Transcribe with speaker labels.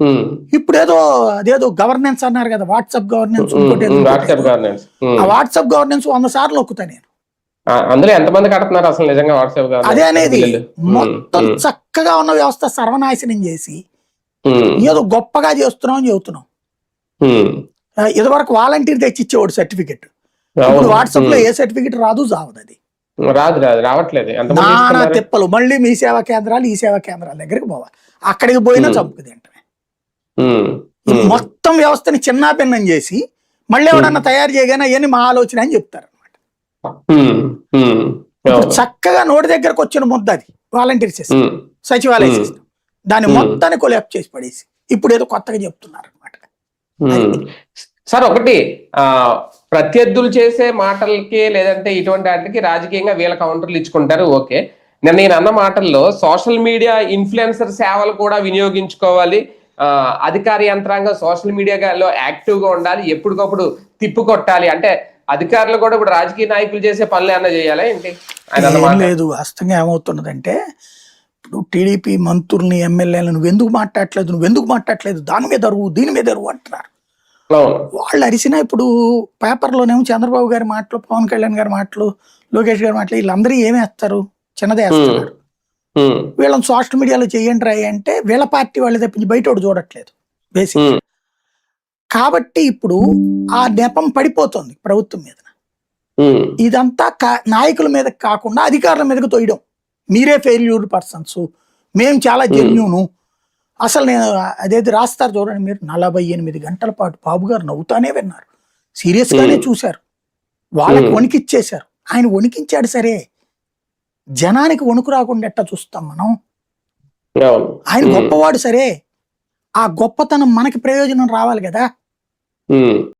Speaker 1: ఉమ్,
Speaker 2: ఇప్పుడు అదేదో గవర్నెన్స్ అన్నారు కదా, వాట్సాప్ గవర్నెన్స్,
Speaker 1: ఉమ్,
Speaker 2: ఇంకోటి ఏదో
Speaker 1: ఉమ్,
Speaker 2: ఇంకోటి
Speaker 1: వాట్సాప్
Speaker 2: ఏదో.
Speaker 1: గవర్నెన్స్.
Speaker 2: ఆ వాట్సాప్ గవర్నెన్స్ 100 సార్లు నొక్కుతా నేను.
Speaker 1: అందులో ఎంతమంది కడుతున్నారు అసలు నిజంగా వాట్సాప్
Speaker 2: అదే
Speaker 1: గవర్నెన్స్
Speaker 2: అనేది,
Speaker 1: బిల్లులు? ఉమ్,
Speaker 2: మొత్తం
Speaker 1: ఉమ్,
Speaker 2: చక్కగా ఉన్న వ్యవస్థ సర్వనాశనం చేసి
Speaker 1: ఉమ్,
Speaker 2: ఏదో గొప్పగా చేస్తున్నాం అని చెబుతున్నాం.
Speaker 1: ఉమ్,
Speaker 2: ఇదివరకు వాలంటీర్ తెచ్చిచ్చేవాడు సర్టిఫికెట్, ఇప్పుడు
Speaker 1: అవును.
Speaker 2: వాట్సాప్ లో ఏ సర్టిఫికెట్ రాదు, చావదు అది.
Speaker 1: రాదు రాదు, రావట్లేదు. ఎంతమంది
Speaker 2: నానా
Speaker 1: తీసుకున్నారు?
Speaker 2: తిప్పలు, మళ్ళీ మీ సేవా కేంద్రాలు, ఈ సేవా కేంద్రాల దగ్గరికి పోవాలి, అక్కడికి పోయినా
Speaker 1: ఉమ్,
Speaker 2: చంపుకు తింటమే.
Speaker 1: ఉమ్,
Speaker 2: ఈ
Speaker 1: ఉమ్,
Speaker 2: మొత్తం వ్యవస్థని చిన్నాభిన్నం చేసి మళ్ళీ
Speaker 1: ఉమ్,
Speaker 2: ఎవడన్నా తయారు చేయగానే అవన్నీ మా ఆలోచన అని చెప్తారు అనమాట.
Speaker 1: ఉమ్, ఉమ్,
Speaker 2: ఇప్పుడు
Speaker 1: అవును.
Speaker 2: చక్కగా నోటి దగ్గరకు వచ్చిన ముద్ద అది వాలంటీర్ సిస్టమ్,
Speaker 1: ఉమ్,
Speaker 2: సచివాలయ
Speaker 1: ఉమ్,
Speaker 2: సిస్టమ్, దాన్ని
Speaker 1: ఉమ్,
Speaker 2: మొత్తాన్ని కొలాప్ చేసి పడేసి ఇప్పుడు ఏదో కొత్తగా చెప్తున్నారు అనమాట. అది
Speaker 1: ఉమ్. సార్ ఒకటి, ఆ ప్రత్యర్థులు చేసే మాటలకి లేదంటే ఇటువంటి వాటికి రాజకీయంగా వీళ్ళ కౌంటర్లు ఇచ్చుకుంటారు, ఓకే. నేను అన్న మాటల్లో సోషల్ మీడియా ఇన్ఫ్లుయెన్సర్ సేవలు కూడా వినియోగించుకోవాలి, అధికార యంత్రాంగం సోషల్ మీడియాలో యాక్టివ్గా ఉండాలి, ఎప్పటికప్పుడు తిప్పు కొట్టాలి అంటే అధికారులు కూడా ఇప్పుడు రాజకీయ నాయకులు చేసే పనులు ఏమన్నా చేయాలా ఏంటి ఆయన
Speaker 2: ఏం
Speaker 1: అన్నమాట?
Speaker 2: లేదు, వాస్తవంగా ఏమవుతున్నదంటే ఇప్పుడు టీడీపీ మంత్రుల్ని, ఎమ్మెల్యేలను నువ్వెందుకు మాట్లాడట్లేదు, దాని మీద అరువు, దీని మీద అరువు అంటున్నారు.
Speaker 1: అవును.
Speaker 2: వాళ్ళు అరిసినా ఇప్పుడు పేపర్లోనేమో చంద్రబాబు గారి మాటలు, పవన్ కళ్యాణ్ గారి మాటలు, లోకేష్ గారి మాటలు, వీళ్ళందరూ ఏమేస్తారు, చిన్నదే
Speaker 1: ఉమ్,
Speaker 2: వేస్తున్నారు.
Speaker 1: ఉమ్,
Speaker 2: వీళ్ళని సోషల్ మీడియాలో చేయండి రాయి అంటే వీళ్ళ పార్టీ వాళ్ళు తప్పించి బయట వాడు చూడట్లేదు బేసిక్.
Speaker 1: ఉమ్,
Speaker 2: కాబట్టి ఇప్పుడు ఆ నెపం పడిపోతుంది ప్రభుత్వం మీద.
Speaker 1: ఉమ్,
Speaker 2: ఇదంతా నాయకుల మీద కాకుండా అధికారుల మీదకి తోయడం, మీరే ఫెయిల్యూర్ పర్సన్స్, మేము చాలా జెన్యూను. అసలు నేను అదేది రాస్తారు చూడండి మీరు, 48 గంటల పాటు బాబు గారు నవ్వుతానే విన్నారు, సీరియస్ గానే చూశారు, వాళ్ళకి వణికిచ్చేశారు. ఆయన వణికించాడు సరే, జనానికి వణుకు రాకుండా ఎట్టా చూస్తాం మనం?
Speaker 1: అవును.
Speaker 2: ఆయన గొప్పవాడు సరే, ఆ గొప్పతనం మనకి ప్రయోజనం రావాలి కదా.
Speaker 1: ఉమ్.